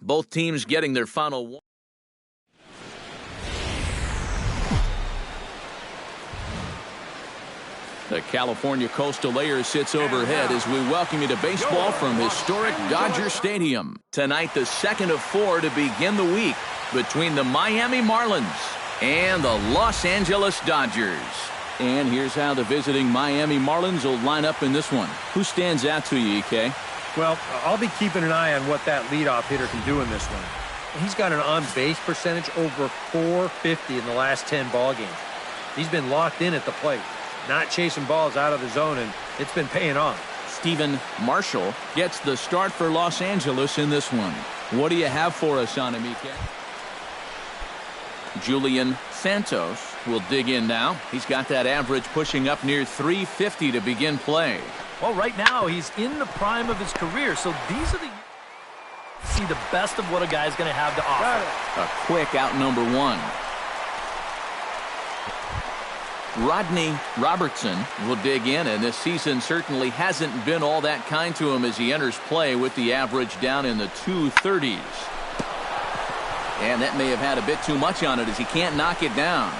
Both teams getting their final one. The California Coastal Air sits overhead as we welcome you to baseball from historic Dodger Stadium. Tonight, the second of 4 to begin the week between the Miami Marlins and the Los Angeles Dodgers. And here's how the visiting Miami Marlins will line up in this one. Who stands out to you, EK? Well, I'll be keeping an eye on what that leadoff hitter can do in this one. He's got an on-base percentage over .450 in the last 10 ball games. He's been locked in at the plate, not chasing balls out of the zone, and it's been paying off. Steven Marshall gets the start for Los Angeles in this one. What do you have for us on him, EK? Julian Santos will dig in now. He's got that average pushing up near .350 to begin play. Well, right now he's in the prime of his career, so these are the see the best of what a guy's going to have to offer. A quick out number 1. Rodney Robertson will dig in, and this season certainly hasn't been all that kind to him as he enters play with the average down in the 230s. And that may have had a bit too much on it as he can't knock it down.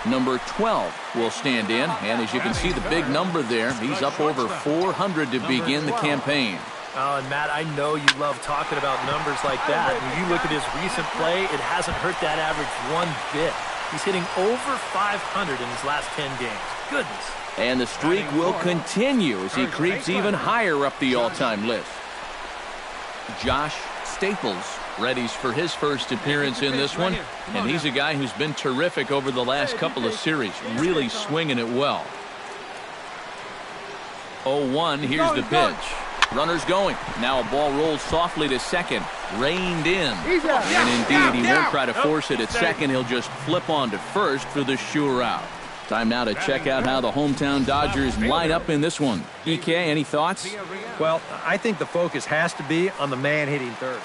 Number 12 will stand in, and as you can see the big number there, he's up over 400 to begin the campaign. Oh, and Matt, I know you love talking about numbers like that. When you look at his recent play, it hasn't hurt that average one bit. He's hitting over 500 in his last 10 games. Goodness. And the streak will continue as he creeps even higher up the all-time list. Josh Staples readies for his first appearance in this one, and he's a guy who's been terrific over the last couple of series, really swinging it well. 0-1, here's the pitch. Runners going. Now a ball rolls softly to second. Reined in. And indeed, he won't try to force it at second. He'll just flip on to first for the sure out. Time now to check out how the hometown Dodgers line up in this one. EK, any thoughts? Well, I think the focus has to be on the man hitting third.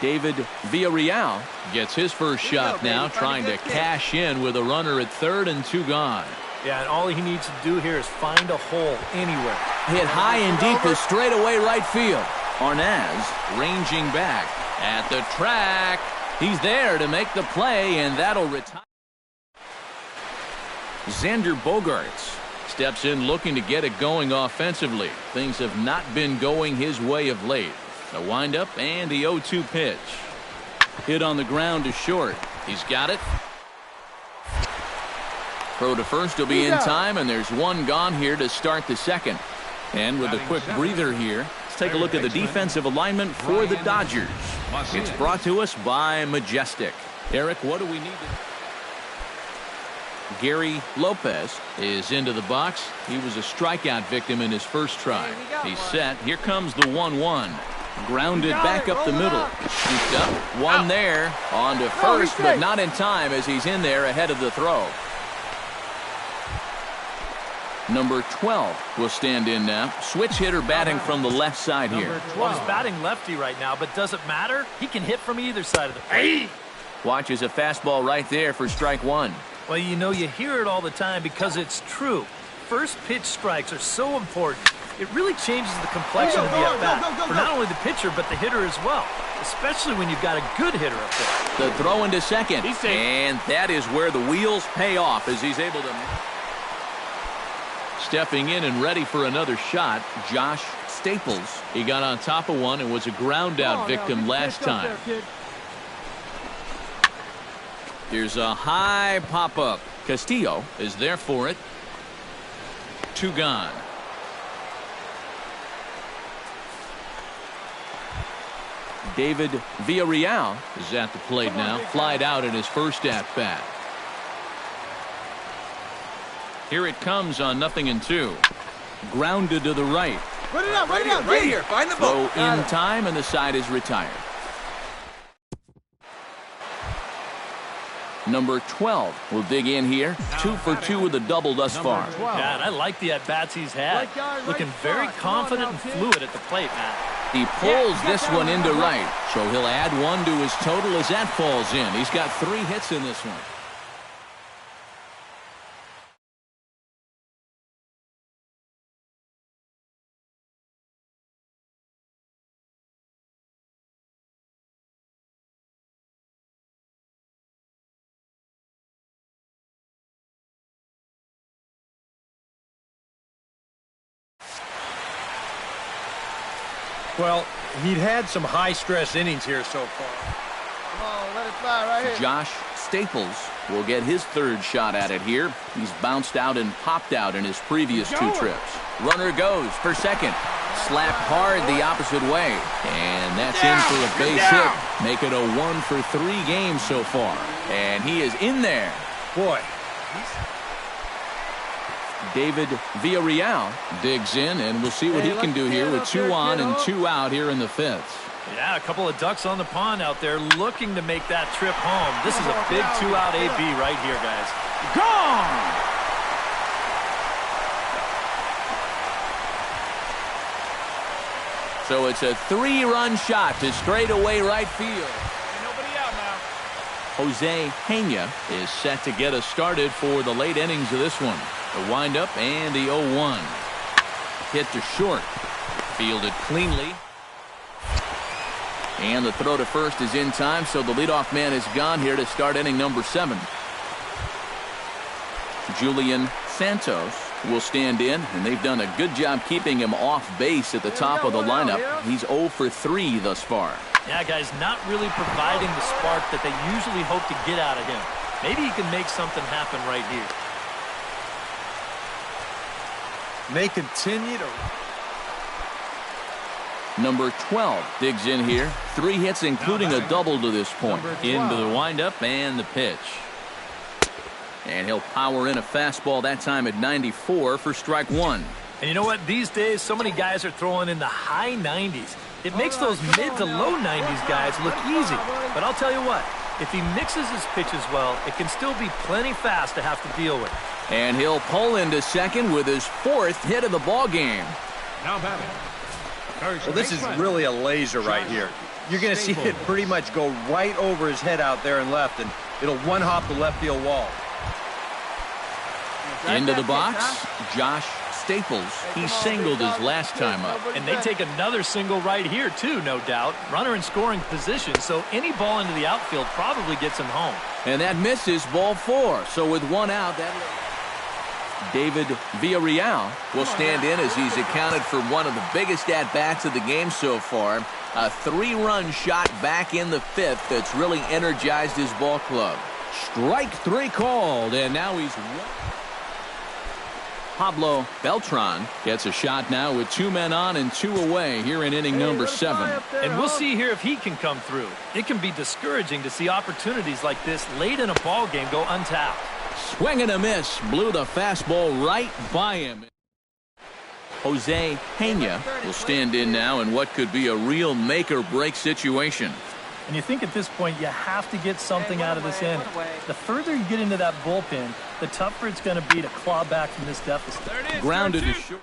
David Villarreal gets his first shot now, trying to cash in with a runner at third and 2 gone. Yeah, and all he needs to do here is find a hole anywhere. Hit high and deep to straightaway right field. Arnaz ranging back at the track. He's there to make the play, and that'll retire. Xander Bogaerts steps in looking to get it going offensively. Things have not been going his way of late. A windup and the 0-2 pitch. Hit on the ground to short. He's got it. Throw to first will be in time, and there's one gone here to start the second. And with a quick breather here, let's take a look at the defensive alignment for the Dodgers. It's brought to us by Majestic. Eric, what do we need to... Gary Lopez is into the box. He was a strikeout victim in his first try. He's set. Here comes the 1-1. Grounded back up the middle. Scooped up. One there. On to first, but not in time as he's in there ahead of the throw. Number 12 will stand in now. Switch hitter batting from the left side here. Well, he's batting lefty right now, but does it matter? He can hit from either side of the plate. Watches a fastball right there for strike 1. Well, you know, you hear it all the time because it's true. First pitch strikes are so important. It really changes the complexion of the at-bat for not only the pitcher, but the hitter as well, especially when you've got a good hitter up there. The throw into second, and that is where the wheels pay off as he's able to... Stepping in and ready for another shot, Josh Staples. He got on top of one and was a ground-out victim last time. Here's a high pop-up. Castillo is there for it. 2 gone. David Villarreal is at the plate now. Flied out in his first at-bat. Here it comes on 0-2. Grounded to the right. Put it up, right here. Find the ball. Throw in time, and the side is retired. Number 12 will dig in here. 2 for 2 with a double thus far. Yeah, and I like the at-bats he's had. Looking very confident and fluid at the plate, Matt. He pulls this one into right, so he'll add 1 to his total as that falls in. He's got 3 hits in this one. Well, he'd had some high-stress innings here so far. Come on, let it fly right here. Josh Staples will get his third shot at it here. He's bounced out and popped out in his previous two trips. Runner goes for second. Slapped hard the opposite way. And that's in for a base hit. Make it a 1-for-3 game so far. And he is in there. Boy. David Villarreal digs in, and we'll see what he can do here with 2 on and 2 out here in the 5th. Yeah, a couple of ducks on the pond out there looking to make that trip home. This is a big 2-out AB right here, guys. Gone! So it's a 3-run shot to straightaway right field. Ain't nobody out now. Jose Pena is set to get us started for the late innings of this one. The windup and the 0-1. Hit to short. Fielded cleanly. And the throw to first is in time, so the leadoff man is gone here to start inning number 7. Julian Santos will stand in, and they've done a good job keeping him off base at the top of the lineup. He's 0 for 3 thus far. Yeah, guys, not really providing the spark that they usually hope to get out of him. Maybe he can make something happen right here. May continue to... Number 12 digs in here. 3 hits, including a double to this point. Into the windup and the pitch. And he'll power in a fastball that time at 94 for strike 1. And you know what? These days, so many guys are throwing in the high 90s. It makes those mid to low 90s guys look easy. But I'll tell you what, if he mixes his pitches well, it can still be plenty fast to have to deal with. And he'll pull into second with his 4th hit of the ball game. Now batting. Well, this is really a laser right here. You're going to see it pretty much go right over his head out there and left, and it'll one-hop the left field wall. Into the box, Josh Staples. He singled his last time up. And they take another single right here, too, no doubt. Runner in scoring position, so any ball into the outfield probably gets him home. And that misses, ball 4. So with 1 out, David Villarreal will stand in as he's accounted for one of the biggest at-bats of the game so far. A 3-run shot back in the 5th that's really energized his ball club. Strike 3 called, and now he's... Pablo Beltran gets a shot now with 2 men on and 2 away here in inning number 7. And we'll see here if he can come through. It can be discouraging to see opportunities like this late in a ball game go untapped. Swing and a miss. Blew the fastball right by him. Jose Pena will stand in now in what could be a real make-or-break situation. And you think at this point you have to get something out of this inning. The further you get into that bullpen, the tougher it's going to be to claw back from this deficit. Grounded to short.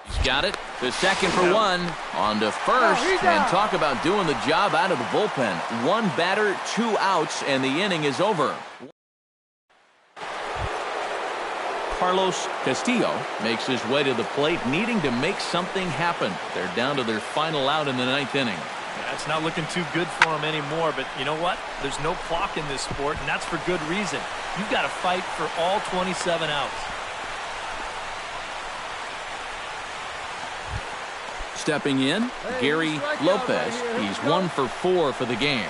He's got it. The second for 1. On to first. And talk about doing the job out of the bullpen. 1 batter, 2 outs, and the inning is over. Carlos Castillo makes his way to the plate, needing to make something happen. They're down to their final out in the 9th inning. Yeah, it's not looking too good for him anymore, but you know what? There's no clock in this sport, and that's for good reason. You've got to fight for all 27 outs. Stepping in, Gary Lopez. He's 1 for 4 for the game.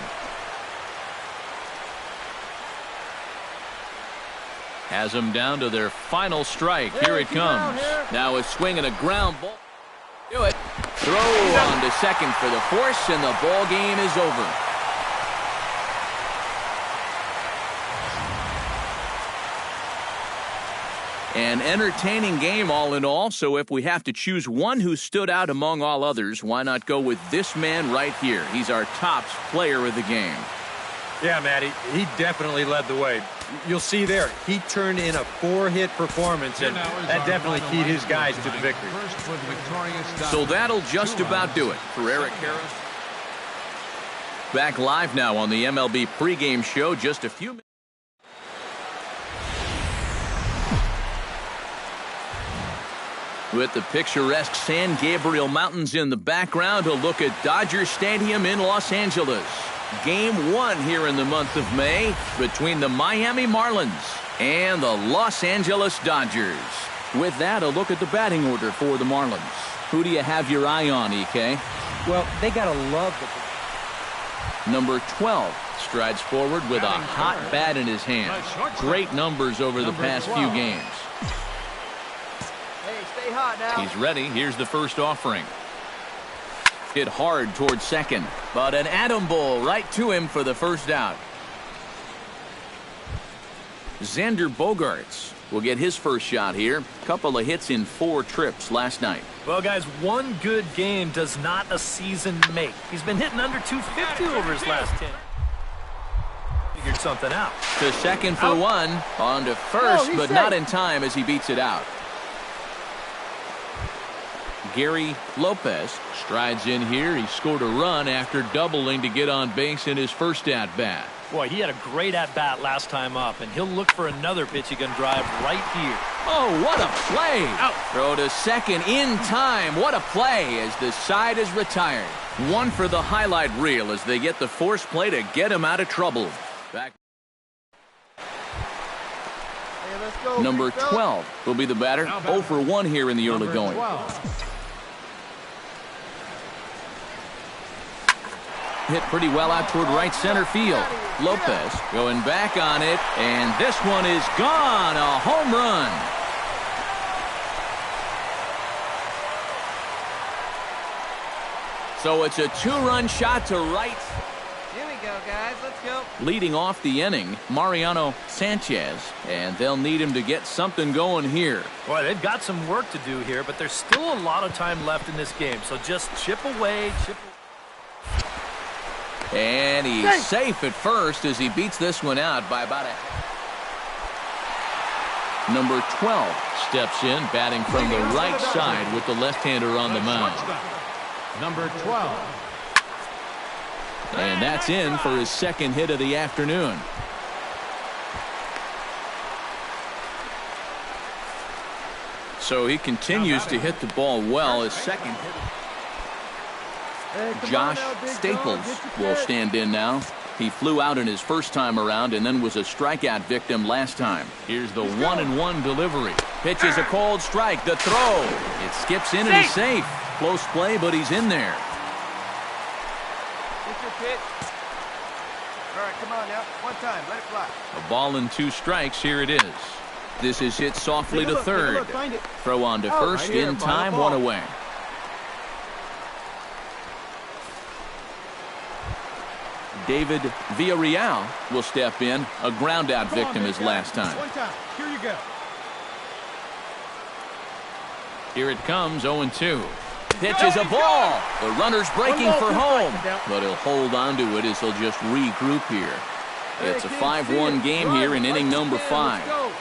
Has them down to their final strike. Here it comes. Now a swing and a ground ball. Do it. Throw on to second for the force, and the ball game is over. An entertaining game all in all, so if we have to choose one who stood out among all others, why not go with this man right here? He's our top player of the game. Yeah, Matty, he definitely led the way. You'll see there, he turned in a 4-hit performance, and that definitely keyed his guys to the victory. So that'll just about do it for Eric Harris. Back live now on the MLB pregame show, just a few minutes. With the picturesque San Gabriel Mountains in the background, a look at Dodger Stadium in Los Angeles. Game 1 here in the month of May between the Miami Marlins and the Los Angeles Dodgers. With that, a look at the batting order for the Marlins. Who do you have your eye on, EK? Well, they got to love the... Number 12 strides forward with a hot bat in his hand. Great numbers over the past few games. Hey, stay hot now. He's ready. Here's the first offering. Hit hard towards second, but an atom bowl right to him for the first out. Xander Bogaerts will get his first shot here. Couple of hits in 4 trips last night. Well, guys, one good game does not a season make. He's been hitting under 250 over his last 10. Figured something out. To second for one. On to first, but not in time as he beats it out. Gary Lopez strides in here. He scored a run after doubling to get on base in his first at-bat. Boy, he had a great at-bat last time up, and he'll look for another pitch he can drive right here. Oh, what a play. Out. Throw to second in time. What a play as the side is retired. One for the highlight reel as they get the force play to get him out of trouble. Back. Hey, let's go. Number 12 will be the batter. 0 for 1 here in the early going. 12. Hit pretty well out toward right center field. Lopez going back on it, and this one is gone. A home run. So it's a 2-run shot to right. Here we go, guys. Let's go. Leading off the inning, Mariano Sanchez, and they'll need him to get something going here. Boy, they've got some work to do here, but there's still a lot of time left in this game, so just chip away, chip away. And he's safe at first as he beats this one out by about a... Number 12 steps in, batting from the right side with the left-hander on the mound. Number 12. And that's in for his second hit of the afternoon. So he continues to hit the ball well. His second hit. Josh Staples will stand in now. He flew out in his first time around and then was a strikeout victim last time. Here's the 1-1 delivery. Pitches a cold strike. The throw. It skips in and he's safe. Close play, but he's in there. Get your pitch. All right, come on now. One time. Let it fly. A ball and 2 strikes. Here it is. This is hit softly to third. Throw on to first in time. 1 away. David Villarreal will step in. A ground out victim as last time. One time. Here you go. Here it comes, 0-2. Pitch is a ball. The runner's breaking for home, but he'll hold on to it as he'll just regroup here. It's a 5-1 game here in inning number 5.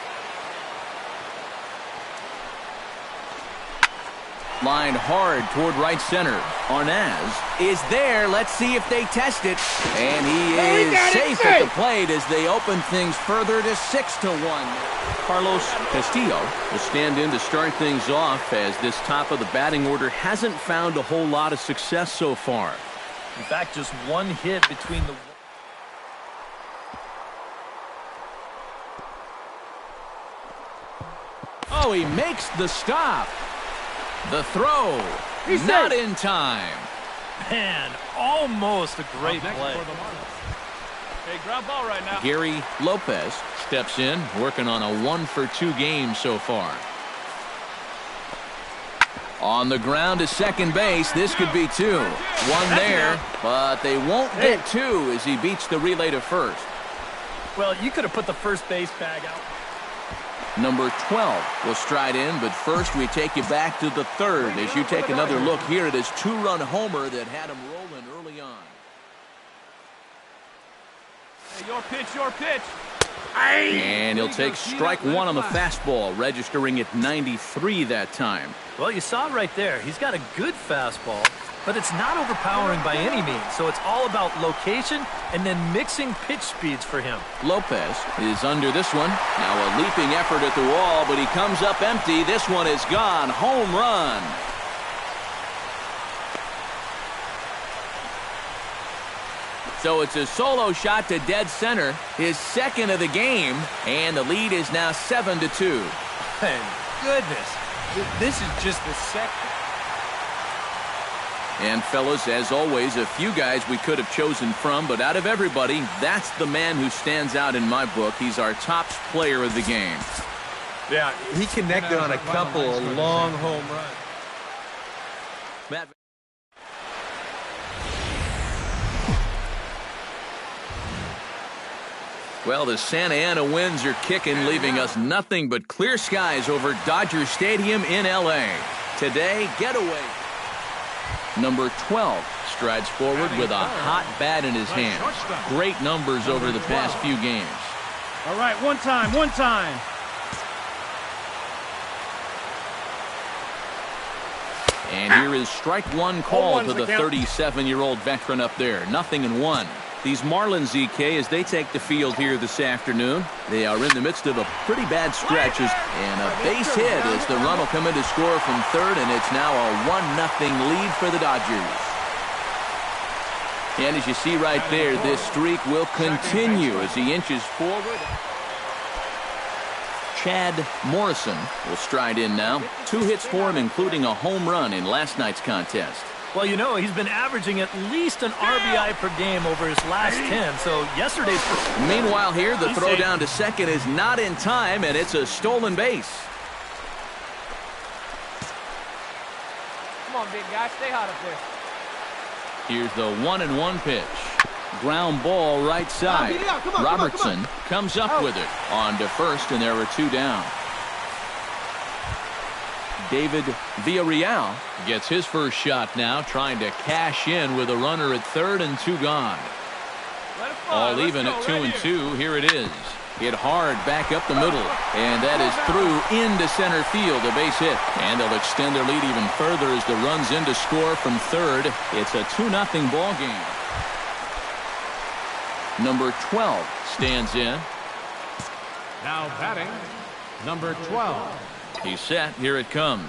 Line hard toward right center. Arnaz is there. Let's see if they test it. And he is safe at the plate as they open things further to 6-1. Carlos Castillo will stand in to start things off as this top of the batting order hasn't found a whole lot of success so far. In fact, just one hit between the... Oh, he makes the stop. The throw, not in time. Man, almost a great play. Hey, ground ball right now. Gary Lopez steps in, working on a 1-for-2 game so far. On the ground to second base, this could be 2. One there, but they won't get 2 as he beats the relay to first. Well, you could have put the first base bag out. Number 12 will stride in, but first we take you back to the third as you take another look here at his 2-run homer that had him rolling early on. Hey, your pitch, your pitch. And he'll take strike 1 on the fastball, registering at 93 that time. Well, you saw it right there. He's got a good fastball, but it's not overpowering by any means. So it's all about location and then mixing pitch speeds for him. Lopez is under this one. Now a leaping effort at the wall, but he comes up empty. This one is gone. Home run. So it's a solo shot to dead center, his second of the game, and the lead is now 7-2. And goodness, this is just the second. And fellas, as always, a few guys we could have chosen from, but out of everybody, that's the man who stands out in my book. He's our top player of the game. Yeah, he connected on a couple of long home runs. Matt. Well, the Santa Ana winds are kicking, leaving us nothing but clear skies over Dodger Stadium in L.A. Today, getaway. Number 12 strides forward with a hot bat in his hands. Great numbers over the past few games. All right, one time. And here is strike one call to the 37-year-old veteran up there. 0-1. These Marlins, EK, as they take the field here this afternoon, they are in the midst of a pretty bad stretch, and a base hit as the run will come in to score from third, and it's now a 1-0 lead for the Dodgers. And as you see right there, this streak will continue as he inches forward. Chad Morrison will stride in now. 2 hits for him, including a home run in last night's contest. Well, you know, he's been averaging at least an RBI per game over his last 10, so yesterday's... Meanwhile here, the throw down to second is not in time, and it's a stolen base. Come on, big guy, stay hot up there. Here's the 1-1 pitch. Ground ball right side. Robertson comes up with it on to first, and there are 2 down. David Villarreal gets his first shot now, trying to cash in with a runner at third and 2 gone. All even at 2-2. Here it is. Hit hard back up the middle, and that is through into center field, a base hit. And they'll extend their lead even further as the run's in to score from third. It's a 2-0 ball game. Number 12 stands in. Now batting, number 12. He's set. Here it comes.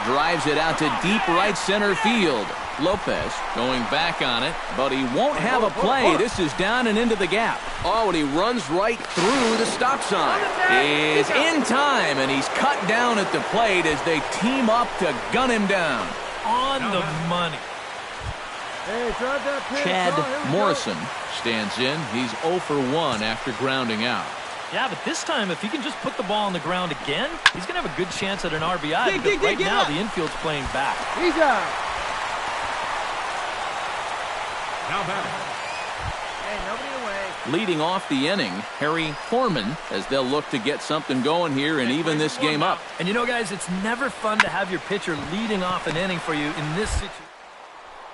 Drives it out to deep right center field. Lopez going back on it, but he won't have a play. This is down and into the gap. Oh, and he runs right through the stop sign. Is in time, and he's cut down at the plate as they team up to gun him down. On the money. Chad Morrison stands in. He's 0 for 1 after grounding out. Yeah, but this time, if he can just put the ball on the ground again, he's going to have a good chance at an RBI, because right now the infield's playing back. He's out. Now batting. Hey, nobody away. Leading off the inning, Harry Foreman, as they'll look to get something going here and even this game up. And you know, guys, it's never fun to have your pitcher leading off an inning for you in this situation.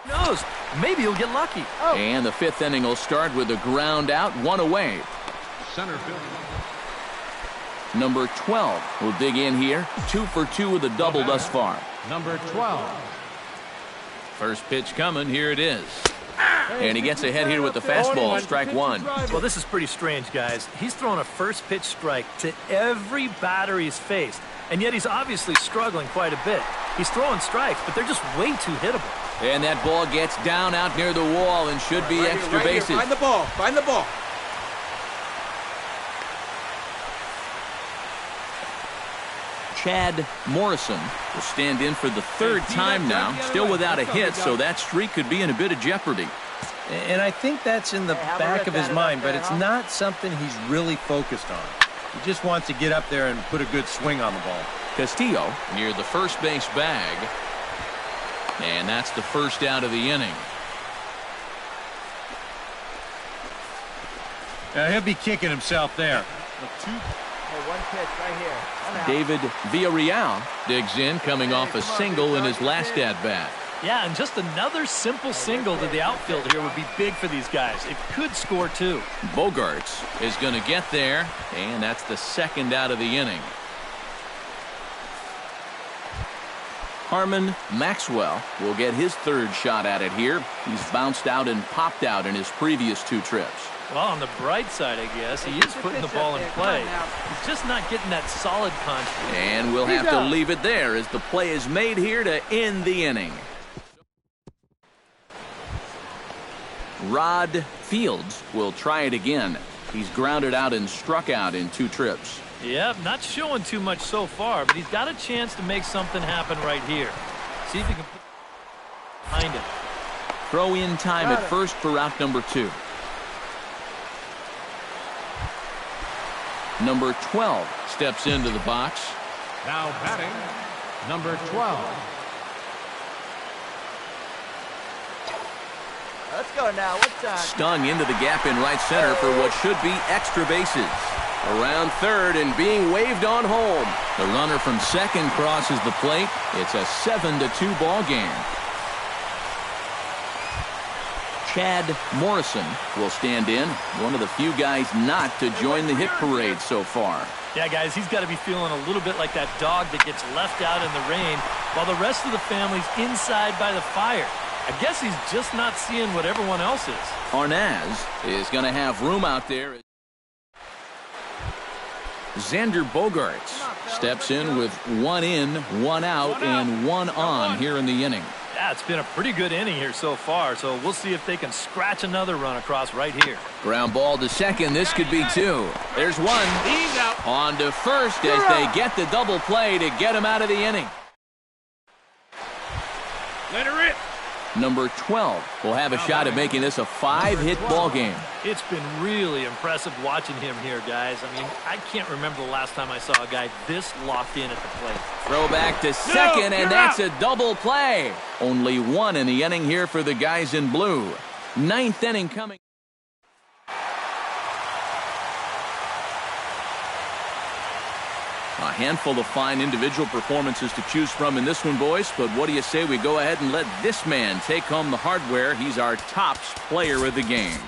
Who knows? Maybe he'll get lucky. And the 5th inning will start with a ground out, 1 away. Center field. Number 12 will dig in here. 2 for 2 with a double thus far. Number 12. First pitch coming. Here it is. And he gets ahead here with the fastball. Strike 1. Well, this is pretty strange, guys. He's thrown a first pitch strike to every batter he's faced, and yet he's obviously struggling quite a bit. He's throwing strikes, but they're just way too hittable. And that ball gets down out near the wall and should be extra bases. Find the ball. Find the ball. Chad Morrison will stand in for the 3rd time now, still without a hit, so that streak could be in a bit of jeopardy. And I think that's in the back of his mind, but it's not something he's really focused on. He just wants to get up there and put a good swing on the ball. Castillo near the first base bag, and that's the first out of the inning. He'll be kicking himself there. One pitch right here. David Villarreal digs in, coming off a single in his last at-bat. Yeah, and just another simple single to the outfield here would be big for these guys. It could score 2. Bogarts is going to get there, and that's the 2nd out of the inning. Harmon Maxwell will get his 3rd shot at it here. He's bounced out and popped out in his previous 2 trips. Well, on the bright side, I guess, he is putting the ball in play. He's just not getting that solid contact. And we'll have to leave it there as the play is made here to end the inning. Rod Fields will try it again. He's grounded out and struck out in 2 trips. Yep, not showing too much so far, but he's got a chance to make something happen right here. See if he can... behind him. Throw in time at first for route number 2. Number 12 steps into the box. Now batting, number 12. Let's go now. What time? Stung into the gap in right center for what should be extra bases. Around third and being waved on home. The runner from second crosses the plate. It's a 7-2 ball game. Chad Morrison will stand in, one of the few guys not to join the hit parade so far. Yeah, guys, he's got to be feeling a little bit like that dog that gets left out in the rain while the rest of the family's inside by the fire. I guess he's just not seeing what everyone else is. Arnaz is going to have room out there. Xander Bogaerts steps in with 1 in, 1 out, and 1 on here in the inning. Yeah, it's been a pretty good inning here so far, so we'll see if they can scratch another run across right here. Ground ball to second. This could be 2. There's 1. He's out. On to first as they get the double play to get him out of the inning. Let her rip. Number 12 will have a shot at making this a 5-hit ball game. It's been really impressive watching him here, guys. I mean, I can't remember the last time I saw a guy this locked in at the plate. Throw back to second, and that's a double play. Only 1 in the inning here for the guys in blue. 9th inning coming. A handful of fine individual performances to choose from in this one, boys. But what do you say we go ahead and let this man take home the hardware? He's our tops player of the game.